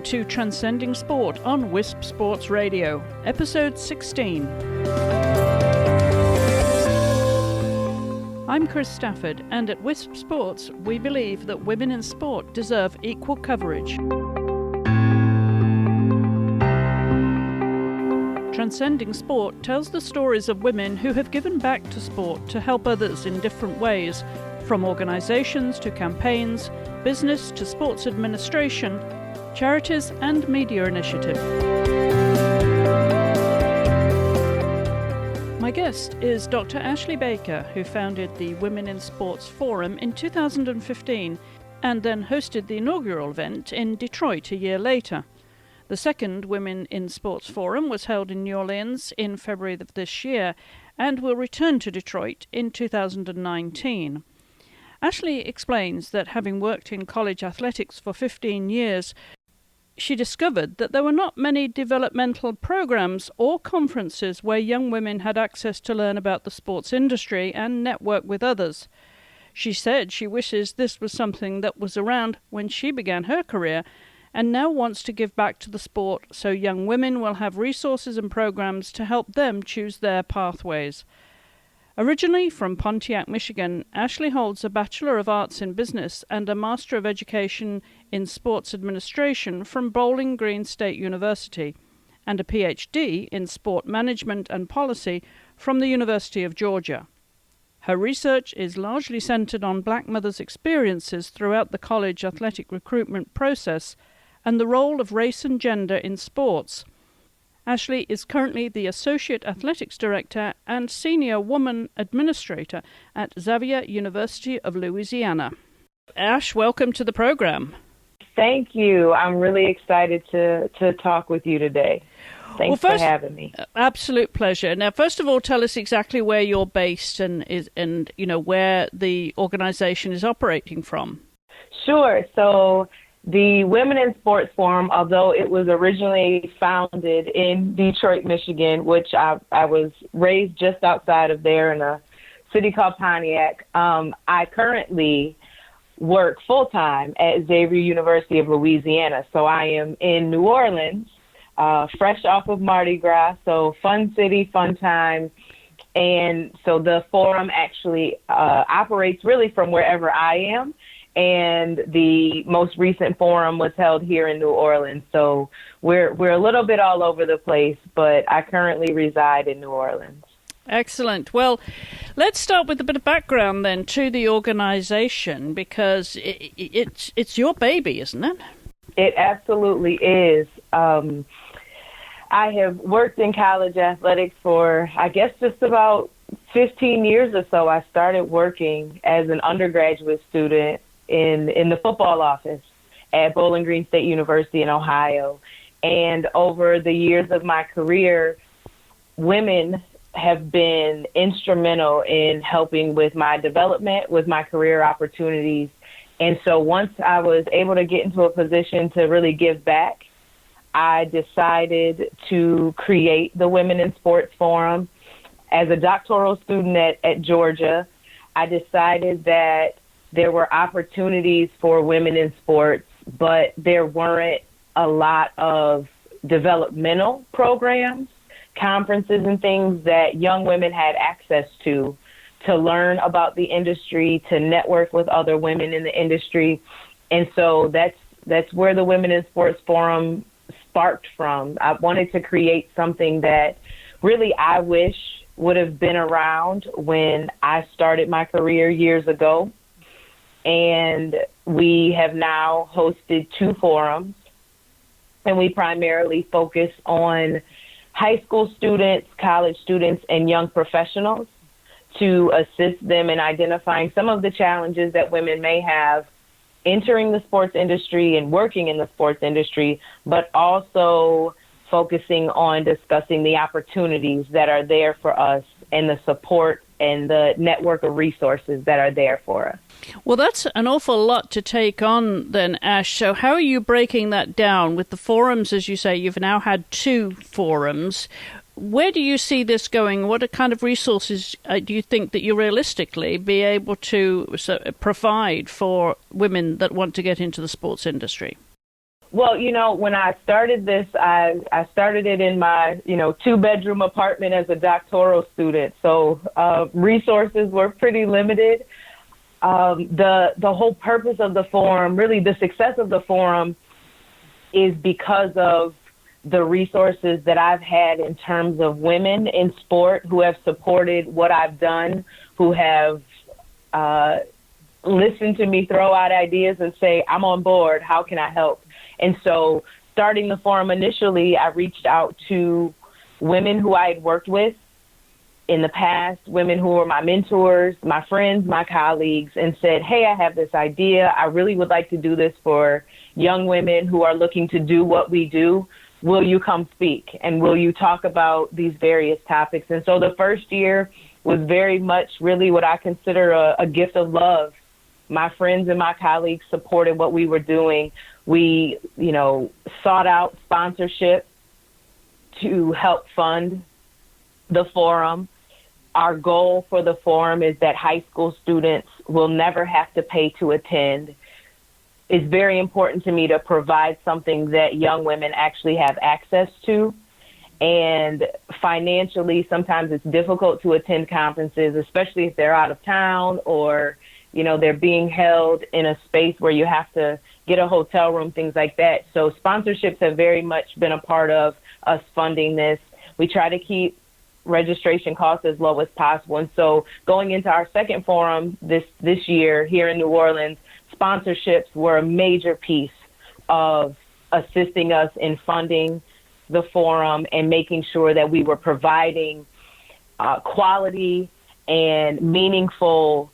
to Transcending Sport on Wisp Sports Radio, Episode 16. I'm Chris Stafford, and at Wisp Sports, we believe that women in sport deserve equal coverage. Transcending Sport tells the stories of women who have given back to sport to help others in different ways, from organisations to campaigns, business to sports administration, charities and media initiative. My guest is Dr. Ashley Baker, who founded the Women in Sports Forum in 2015 and then hosted the inaugural event in Detroit a year later. The second Women in Sports Forum was held in New Orleans in February of this year and will return to Detroit in 2019. Ashley explains that having worked in college athletics for 15 years, she discovered that there were not many developmental programs or conferences where young women had access to learn about the sports industry and network with others. She said she wishes this was something that was around when she began her career and now wants to give back to the sport so young women will have resources and programs to help them choose their pathways. Originally from Pontiac, Michigan, Ashley holds a Bachelor of Arts in Business and a Master of Education in Sports Administration from Bowling Green State University and a PhD in Sport Management and Policy from the University of Georgia. Her research is largely centered on black mothers' experiences throughout the college athletic recruitment process and the role of race and gender in sports. Ashley is currently the Associate Athletics Director and Senior Woman Administrator at Xavier University of Louisiana. Ash, welcome to the program. Thank you. I'm really excited to talk with you today. Thanks for having me. Absolute pleasure. Now, first of all, tell us exactly where you're based and where the organization is operating from. Sure. So the Women in Sports Forum, although it was originally founded in Detroit, Michigan, which I was raised just outside of there in a city called Pontiac, I currently work full-time at Xavier University of Louisiana. So I am in New Orleans, fresh off of Mardi Gras, so fun city, fun time. And so the forum actually operates really from wherever I am. And the most recent forum was held here in New Orleans. So we're a little bit all over the place, but I currently reside in New Orleans. Excellent. Well, let's start with a bit of background then to the organization, because it's your baby, isn't it? It absolutely is. I have worked in college athletics for, I guess, just about 15 years or so. I started working as an undergraduate student in the football office at Bowling Green State University in Ohio. And over the years of my career, women have been instrumental in helping with my development, with my career opportunities. And so once I was able to get into a position to really give back, I decided to create the Women in Sports Forum. As a doctoral student at Georgia, I decided that there were opportunities for women in sports, but there weren't a lot of developmental programs, conferences, and things that young women had access to learn about the industry, to network with other women in the industry. And so that's where the Women in Sports Forum sparked from. I wanted to create something that really I wish would have been around when I started my career years ago. And we have now hosted 2 forums, and we primarily focus on high school students, college students, and young professionals to assist them in identifying some of the challenges that women may have entering the sports industry and working in the sports industry, but also focusing on discussing the opportunities that are there for us and the support and the network of resources that are there for us. Well, that's an awful lot to take on then, Ash. So how are you breaking that down with the forums? As you say, you've now had 2 forums. Where do you see this going? What kind of resources do you think that you realistically be able to provide for women that want to get into the sports industry? Well, when I started this, I started it in my, 2-bedroom apartment as a doctoral student. So resources were pretty limited. The whole purpose of the forum, really the success of the forum, is because of the resources that I've had in terms of women in sport who have supported what I've done, who have listened to me throw out ideas and say, I'm on board, how can I help? And so starting the forum initially, I reached out to women who I had worked with in the past, women who were my mentors, my friends, my colleagues, and said, hey, I have this idea. I really would like to do this for young women who are looking to do what we do. Will you come speak? And will you talk about these various topics? And so the first year was very much really what I consider a gift of love. My friends and my colleagues supported what we were doing. We, sought out sponsorship to help fund the forum. Our goal for the forum is that high school students will never have to pay to attend. It's very important to me to provide something that young women actually have access to. And financially, sometimes it's difficult to attend conferences, especially if they're out of town or, they're being held in a space where you have to get a hotel room, things like that. So sponsorships have very much been a part of us funding this. We try to keep registration costs as low as possible. And so going into our second forum this year here in New Orleans, sponsorships were a major piece of assisting us in funding the forum and making sure that we were providing quality and meaningful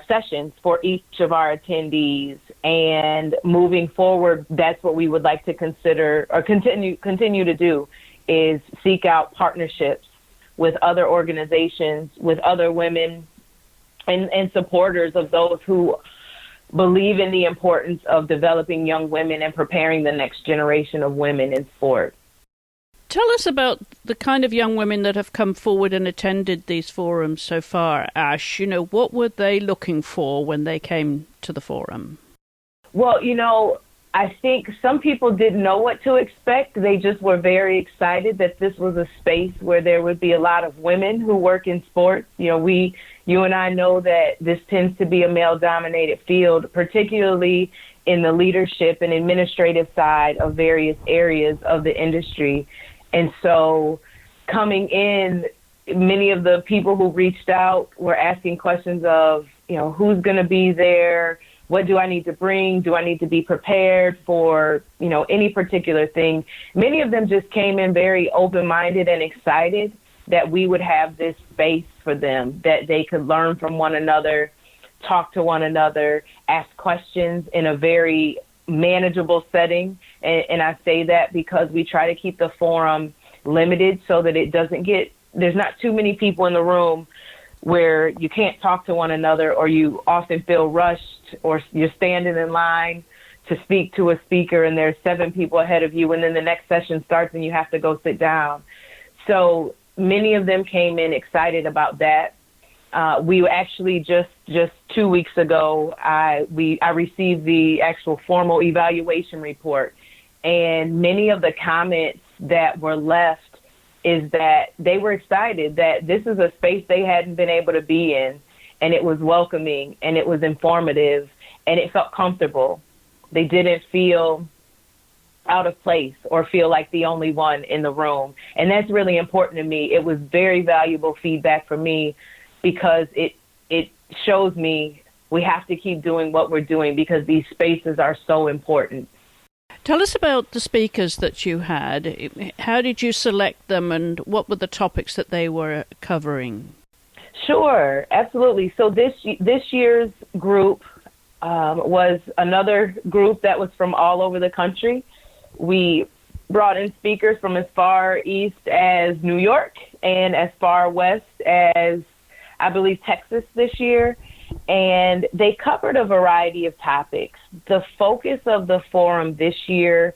sessions for each of our attendees. And moving forward, that's what we would like to consider or continue to do, is seek out partnerships with other organizations, with other women and supporters of those who believe in the importance of developing young women and preparing the next generation of women in sport. Tell us about the kind of young women that have come forward and attended these forums so far, Ash. What were they looking for when they came to the forum? Well, I think some people didn't know what to expect. They just were very excited that this was a space where there would be a lot of women who work in sports. You and I know that this tends to be a male-dominated field, particularly in the leadership and administrative side of various areas of the industry. And so coming in, many of the people who reached out were asking questions of, who's going to be there? What do I need to bring? Do I need to be prepared for, any particular thing? Many of them just came in very open-minded and excited that we would have this space for them, that they could learn from one another, talk to one another, ask questions in a very manageable setting. And I say that because we try to keep the forum limited so that it doesn't there's not too many people in the room where you can't talk to one another, or you often feel rushed, or you're standing in line to speak to a speaker and there's 7 people ahead of you, and then the next session starts and you have to go sit down. So many of them came in excited about that. We actually just 2 weeks ago, I received the actual formal evaluation report, and many of the comments that were left is that they were excited that this is a space they hadn't been able to be in, and it was welcoming, and it was informative, and it felt comfortable. They didn't feel out of place or feel like the only one in the room. And that's really important to me. It was very valuable feedback for me because it shows me we have to keep doing what we're doing because these spaces are so important. Tell us about the speakers that you had. How did you select them, and what were the topics that they were covering? Sure, absolutely. So this year's group was another group that was from all over the country. We brought in speakers from as far east as New York and as far west as, I believe, Texas this year. And they covered a variety of topics. The focus of the forum this year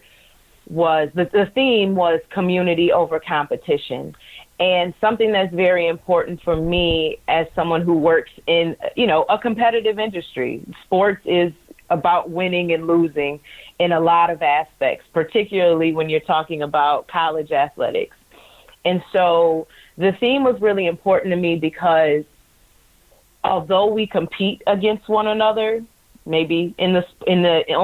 was, the theme was community over competition. And something that's very important for me as someone who works in, a competitive industry. Sports is about winning and losing in a lot of aspects, particularly when you're talking about college athletics. And so the theme was really important to me because although we compete against one another, maybe on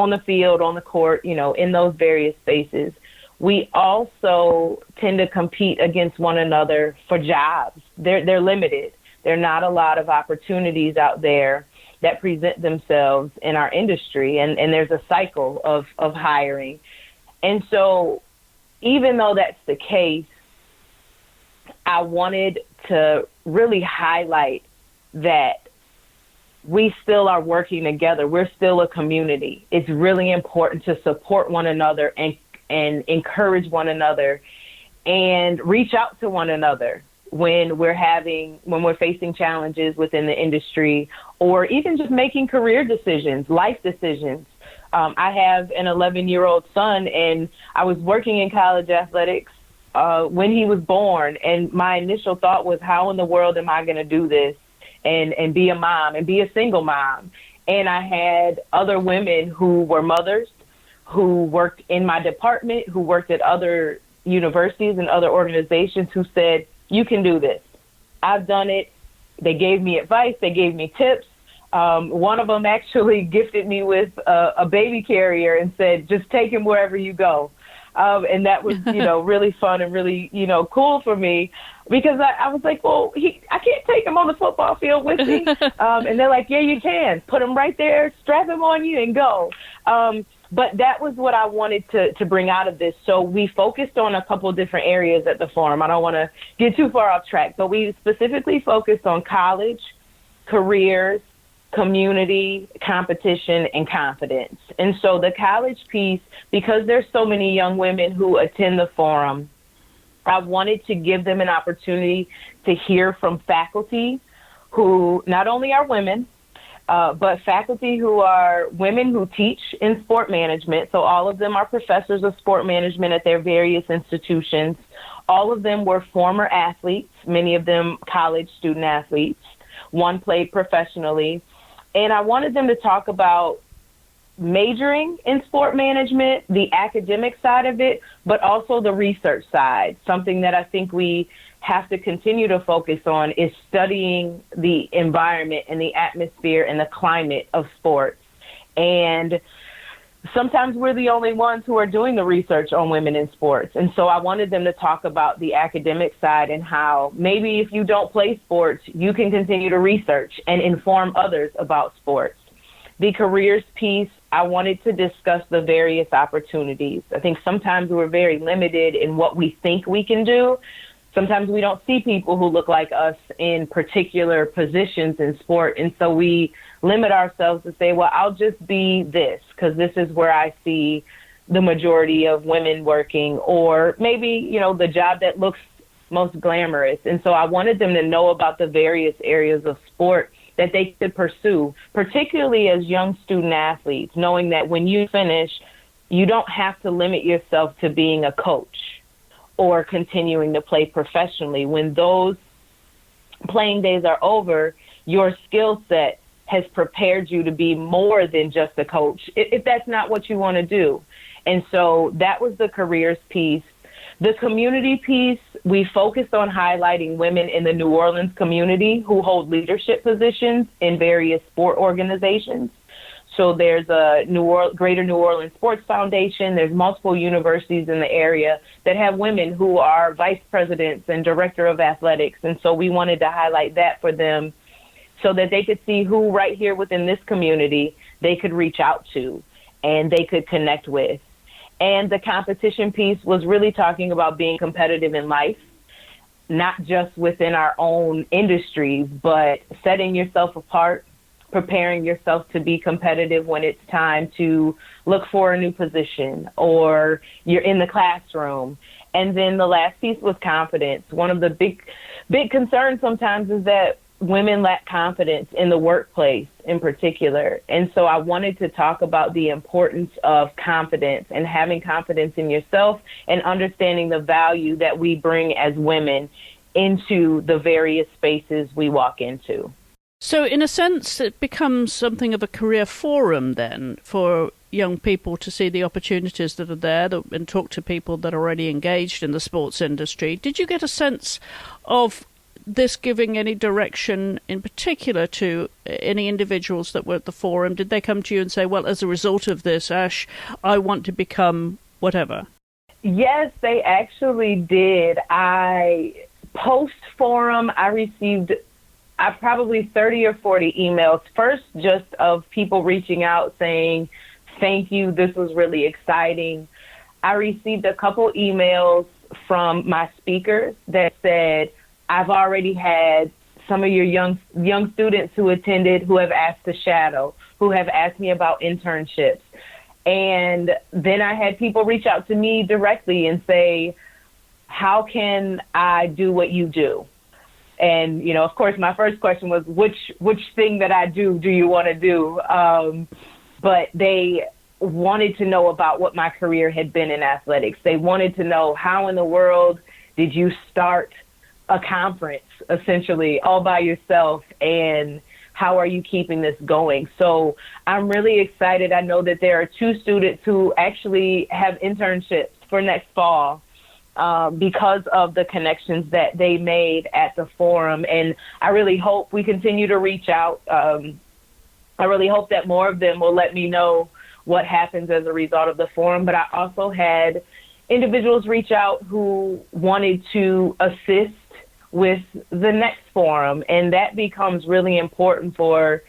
the field, on the court, in those various spaces, we also tend to compete against one another for jobs. They're limited. There are not a lot of opportunities out there that present themselves in our industry, and there's a cycle of hiring. And so even though that's the case, I wanted to really highlight that we still are working together. We're still a community. It's really important to support one another and encourage one another and reach out to one another when we're facing challenges within the industry, or even just making career decisions, life decisions. I have an 11-year-old son, and I was working in college athletics when he was born, and my initial thought was, how in the world am I going to do this and be a mom and be a single mom? And I had other women who were mothers, who worked in my department, who worked at other universities and other organizations, who said, you can do this. I've done it. They gave me advice. They gave me tips. One of them actually gifted me with a baby carrier and said, just take him wherever you go. And that was, really fun and really, cool for me, because I was like, well, I can't take him on the football field with me. And they're like, yeah, you can. Put him right there, strap him on you, and go. But that was what I wanted to bring out of this. So we focused on a couple of different areas at the forum. I don't want to get too far off track, but we specifically focused on college, careers, community, competition, and confidence. And so the college piece, because there's so many young women who attend the forum, I wanted to give them an opportunity to hear from faculty who not only are women, but faculty who are women who teach in sport management. So all of them are professors of sport management at their various institutions. All of them were former athletes, many of them college student athletes. One played professionally. And I wanted them to talk about majoring in sport management, the academic side of it, but also the research side. Something that I think we have to continue to focus on is studying the environment and the atmosphere and the climate of sports. And sometimes we're the only ones who are doing the research on women in sports. And so I wanted them to talk about the academic side and how maybe if you don't play sports, you can continue to research and inform others about sports. The careers piece, I wanted to discuss the various opportunities. I think sometimes we're very limited in what we think we can do. Sometimes we don't see people who look like us in particular positions in sport. And so we limit ourselves to say, well, I'll just be this because this is where I see the majority of women working, or maybe, the job that looks most glamorous. And so I wanted them to know about the various areas of sport that they could pursue, particularly as young student athletes, knowing that when you finish, you don't have to limit yourself to being a coach or continuing to play professionally. When those playing days are over, your skill set has prepared you to be more than just a coach, if that's not what you want to do. And so that was the careers piece. The community piece, we focused on highlighting women in the New Orleans community who hold leadership positions in various sport organizations. So there's a Greater New Orleans Sports Foundation. There's multiple universities in the area that have women who are vice presidents and director of athletics. And so we wanted to highlight that for them so that they could see who right here within this community they could reach out to and they could connect with. And the competition piece was really talking about being competitive in life, not just within our own industries, but setting yourself apart, preparing yourself to be competitive when it's time to look for a new position or you're in the classroom. And then the last piece was confidence. One of the big concerns sometimes is that women lack confidence in the workplace in particular. And so I wanted to talk about the importance of confidence and having confidence in yourself and understanding the value that we bring as women into the various spaces we walk into. So in a sense, it becomes something of a career forum then for young people to see the opportunities that are there and talk to people that are already engaged in the sports industry. Did you get a sense of this giving any direction in particular to any individuals that were at the forum? Did they come to you and say, well, as a result of this, Ash, I want to become whatever? Yes, they actually did. Post-forum, I received probably 30 or 40 emails, first just of people reaching out saying, thank you, this was really exciting. I received a couple emails from my speakers that said, I've already had some of your young students who attended who have asked to shadow, who have asked me about internships. And then I had people reach out to me directly and say, how can I do what you do? And, you know, of course, my first question was, which thing that I do you want to do? But they wanted to know about what my career had been in athletics. They wanted to know, how in the world did you start a conference, essentially, all by yourself, and how are you keeping this going? So I'm really excited. I know that there are 2 students who actually have internships for next fall because of the connections that they made at the forum. And I really hope we continue to reach out. I really hope that more of them will let me know what happens as a result of the forum. But I also had individuals reach out who wanted to assist with the next forum, and that becomes really important for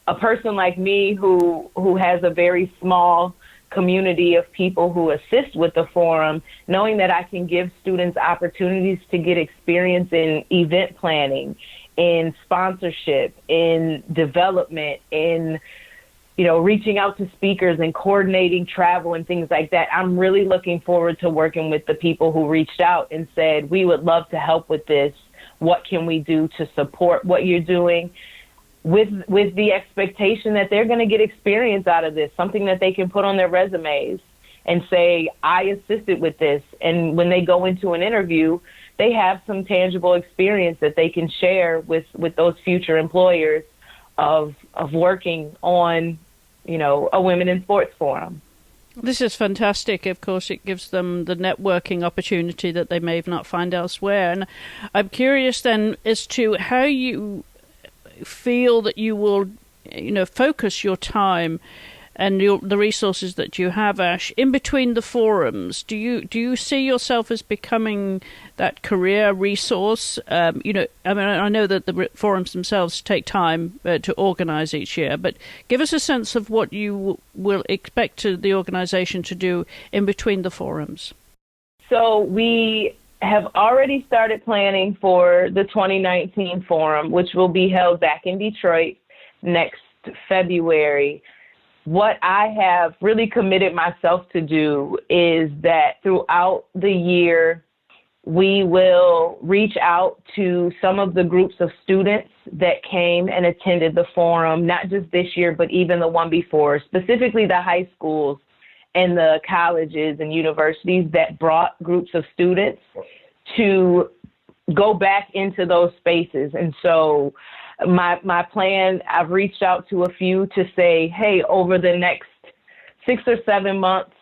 a person like me who has a very small community of people who assist with the forum, knowing that I can give students opportunities to get experience in event planning, in sponsorship, in development, in, you know, reaching out to speakers and coordinating travel and things like that. I'm really looking forward to working with the people who reached out and said, we would love to help with this. What can we do to support what you're doing? With the expectation that they're going to get experience out of this, something that they can put on their resumes and say, I assisted with this. And when they go into an interview, they have some tangible experience that they can share with those future employers of working on, you know, a women in sports forum. This is fantastic. Of course, it gives them the networking opportunity that they may not find elsewhere. And I'm curious then as to how you feel that you will, you know, focus your time and the resources that you have, Ash, in between the forums. Do you see yourself as becoming that career resource? You know, I mean, I know that the forums themselves take time to organize each year, but give us a sense of what you will expect the organization to do in between the forums. So we have already started planning for the 2019 forum, which will be held back in Detroit next February. What I have really committed myself to do is that throughout the year, we will reach out to some of the groups of students that came and attended the forum, not just this year, but even the one before, specifically the high schools and the colleges and universities that brought groups of students to go back into those spaces. And so my plan, I've reached out to a few to say, hey, over the next 6 or 7 months,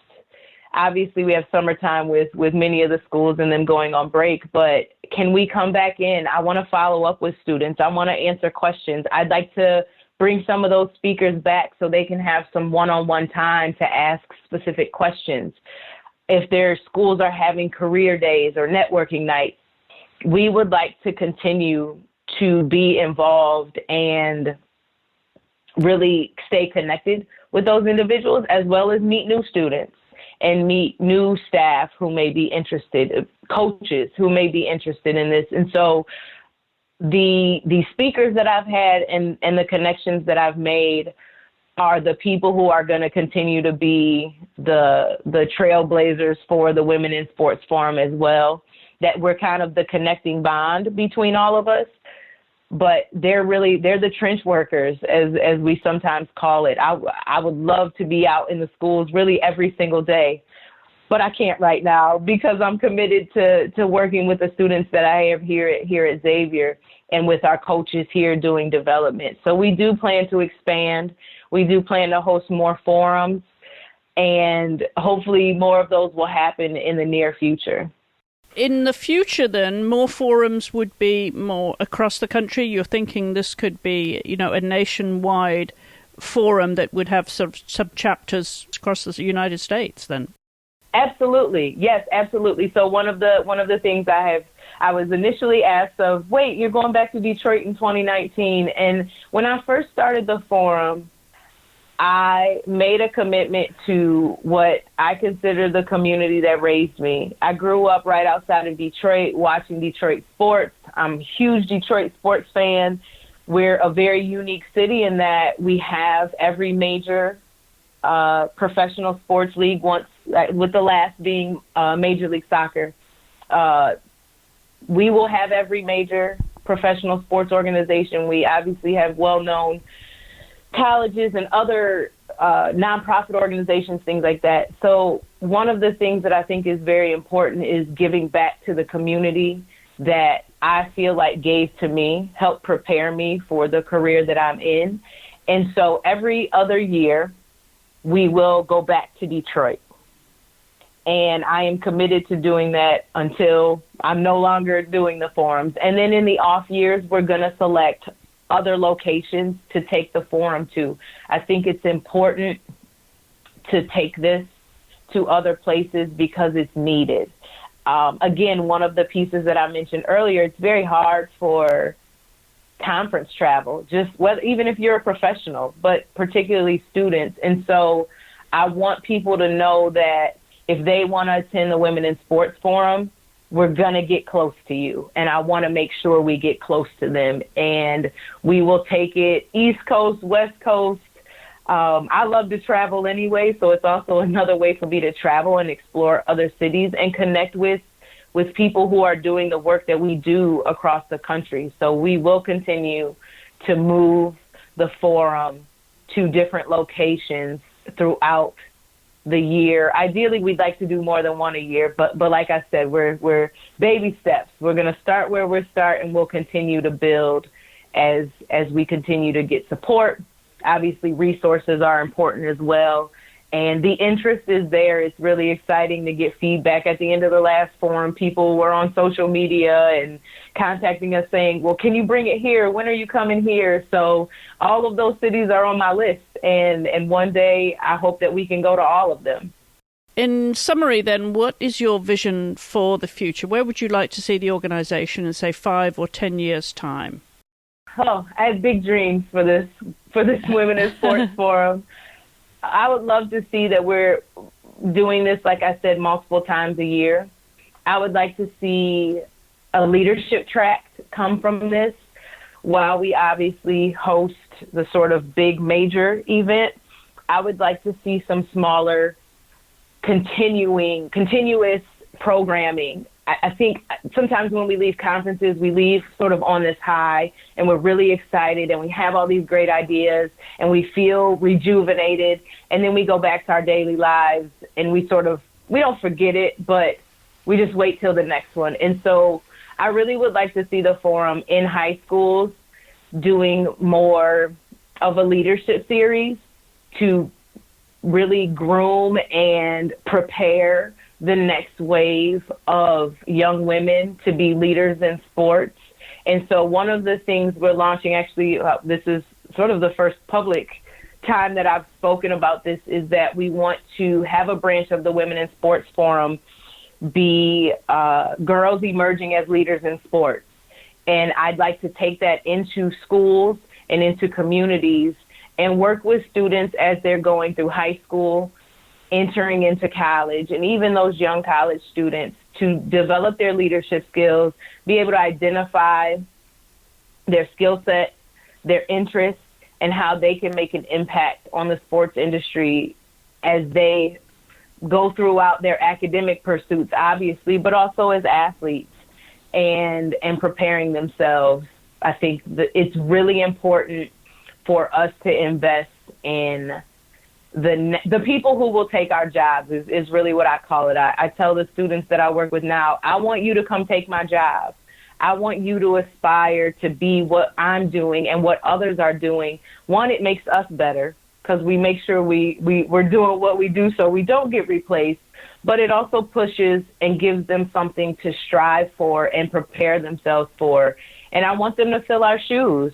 obviously we have summertime with many of the schools and them going on break, but can we come back in? I want to follow up with students. I want to answer questions. I'd like to bring some of those speakers back so they can have some one-on-one time to ask specific questions. If their schools are having career days or networking nights, we would like to continue to be involved and really stay connected with those individuals, as well as meet new students and meet new staff who may be interested, coaches who may be interested in this. And so the speakers that I've had and the connections that I've made are the people who are going to continue to be the trailblazers for the Women in Sports Forum as well, that we're kind of the connecting bond between all of us. But they're the trench workers, as we sometimes call it. I would love to be out in the schools really every single day, but I can't right now because I'm committed to working with the students that I have here at Xavier and with our coaches here doing development. So we do plan to expand. We do plan to host more forums, and hopefully more of those will happen in the near future. In the future, then, more forums would be more across the country. You're thinking this could be, a nationwide forum that would have sub-chapters across the United States, then? Absolutely. Yes, absolutely. So one of the things I was initially asked of, wait, you're going back to Detroit in 2019. And when I first started the forum, I made a commitment to what I consider the community that raised me. I grew up right outside of Detroit, watching Detroit sports. I'm a huge Detroit sports fan. We're a very unique city in that we have every major professional sports league, with the last being Major League Soccer. We will have every major professional sports organization. We obviously have well-known colleges and other nonprofit organizations, things like that. So one of the things that I think is very important is giving back to the community that I feel like gave to me, helped prepare me for the career that I'm in. And so every other year, we will go back to Detroit. And I am committed to doing that until I'm no longer doing the forums. And then in the off years, we're going to select other locations to take the forum to. I think it's important to take this to other places because it's needed. Again, one of the pieces that I mentioned earlier, it's very hard for conference travel, even if you're a professional, but particularly students. And so I want people to know that if they want to attend the Women in Sports Forum, we're going to get close to you. And I want to make sure we get close to them. And we will take it East Coast, West Coast. I love to travel anyway, so it's also another way for me to travel and explore other cities and connect with people who are doing the work that we do across the country. So we will continue to move the forum to different locations throughout the year. Ideally, we'd like to do more than one a year, but like I said, we're baby steps. We're going to start where we start, and we'll continue to build as we continue to get support. Obviously, resources are important as well, and the interest is there. It's really exciting to get feedback. At the end of the last forum, people were on social media and contacting us saying, well, can you bring it here? When are you coming here? So all of those cities are on my list, and one day I hope that we can go to all of them. In summary, then, what is your vision for the future? Where would you like to see the organization in, say, 5 or 10 years' time? Oh, I have big dreams for this Women in Sports Forum. I would love to see that we're doing this, like I said, multiple times a year. I would like to see a leadership track come from this. While we obviously host the sort of big major event, I would like to see some smaller continuous programming. I think sometimes when we leave conferences, we leave sort of on this high, and we're really excited, and we have all these great ideas, and we feel rejuvenated, and then we go back to our daily lives, and we don't forget it, but we just wait till the next one. And so I really would like to see the forum in high schools doing more of a leadership series to really groom and prepare the next wave of young women to be leaders in sports. And so one of the things we're launching, actually, this is sort of the first public time that I've spoken about this, is that we want to have a branch of the Women in Sports Forum be girls emerging as leaders in sports. And I'd like to take that into schools and into communities and work with students as they're going through high school, entering into college, and even those young college students to develop their leadership skills, be able to identify their skill set, their interests, and how they can make an impact on the sports industry as they go throughout their academic pursuits, obviously, but also as athletes and preparing themselves. I think that it's really important for us to invest in the people who will take our jobs is really what I call it. I tell the students that I work with now, I want you to come take my job. I want you to aspire to be what I'm doing and what others are doing. One, it makes us better because we make sure we're doing what we do so we don't get replaced. But it also pushes and gives them something to strive for and prepare themselves for. And I want them to fill our shoes.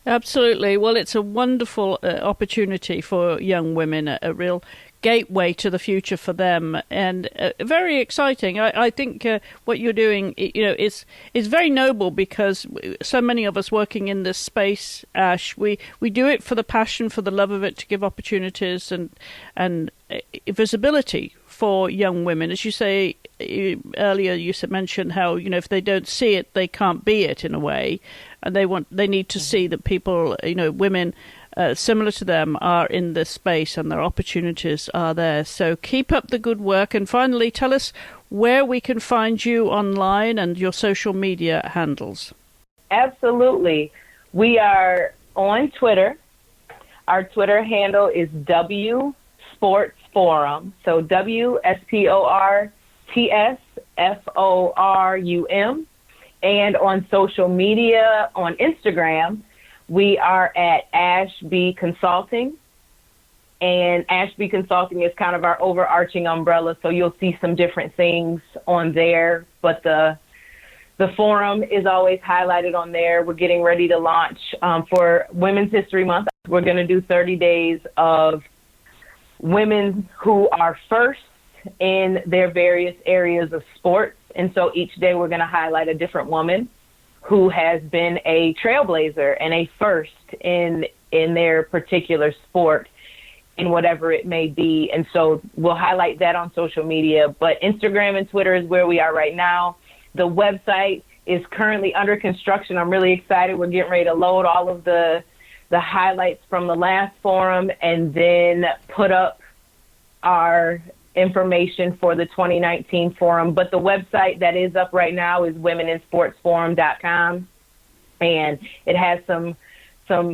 Absolutely. Well, it's a wonderful opportunity for young women, a real gateway to the future for them, and very exciting. I think what you're doing, is very noble, because so many of us working in this space, Ash, we do it for the passion, for the love of it, to give opportunities and visibility for young women. As you say earlier, you mentioned how, if they don't see it, they can't be it, in a way, and they need to see that people, women similar to them are in this space and their opportunities are there. So keep up the good work. And finally, tell us where we can find you online and your social media handles. Absolutely. We are on Twitter. Our Twitter handle is W Sports Forum. So WSPORTSFORUM. And on social media, on Instagram, we are at Ashby Consulting. And Ashby Consulting is kind of our overarching umbrella, so you'll see some different things on there. But the forum is always highlighted on there. We're getting ready to launch for Women's History Month. We're going to do 30 days of women who are first in their various areas of sports. And so each day we're going to highlight a different woman who has been a trailblazer and a first in their particular sport, in whatever it may be. And so we'll highlight that on social media. But Instagram and Twitter is where we are right now. The website is currently under construction. I'm really excited. We're getting ready to load all of the highlights from the last forum and then put up our information for the 2019 forum. But the website that is up right now is womeninsportsforum.com, and it has some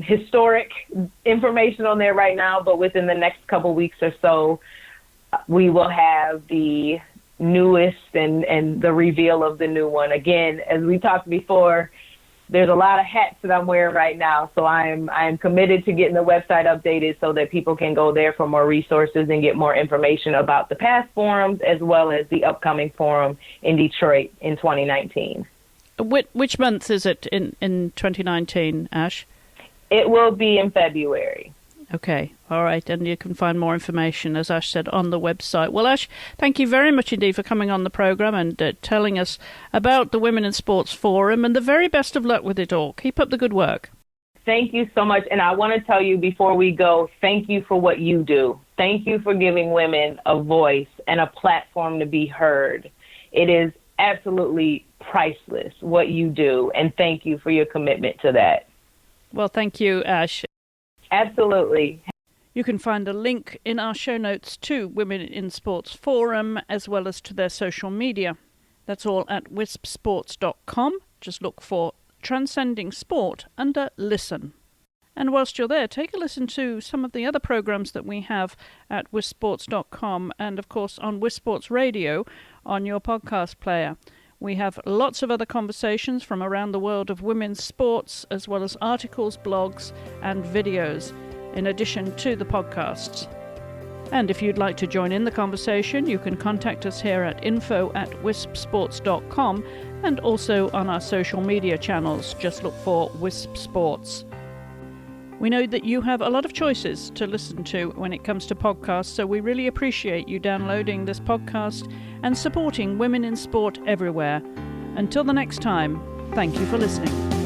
historic information on there right now, but within the next couple weeks or so, we will have the newest and the reveal of the new one. Again, as we talked before, there's a lot of hats that I'm wearing right now, so I'm committed to getting the website updated so that people can go there for more resources and get more information about the past forums as well as the upcoming forum in Detroit in 2019. Which month is it in 2019, Ash? It will be in February. Okay, all right, and you can find more information, as Ash said, on the website. Well, Ash, thank you very much indeed for coming on the program and telling us about the Women in Sports Forum, and the very best of luck with it all. Keep up the good work. Thank you so much, and I want to tell you before we go, thank you for what you do. Thank you for giving women a voice and a platform to be heard. It is absolutely priceless what you do, and thank you for your commitment to that. Well, thank you, Ash. Absolutely. You can find a link in our show notes to Women in Sports Forum, as well as to their social media. That's all at wispsports.com. Just look for Transcending Sport under Listen. And whilst you're there, take a listen to some of the other programs that we have at wispsports.com and, of course, on Wisports Radio on your podcast player. We have lots of other conversations from around the world of women's sports, as well as articles, blogs, and videos, in addition to the podcasts. And if you'd like to join in the conversation, you can contact us here at info@wispsports.com and also on our social media channels. Just look for Wisp Sports. We know that you have a lot of choices to listen to when it comes to podcasts, so we really appreciate you downloading this podcast and supporting women in sport everywhere. Until the next time, thank you for listening.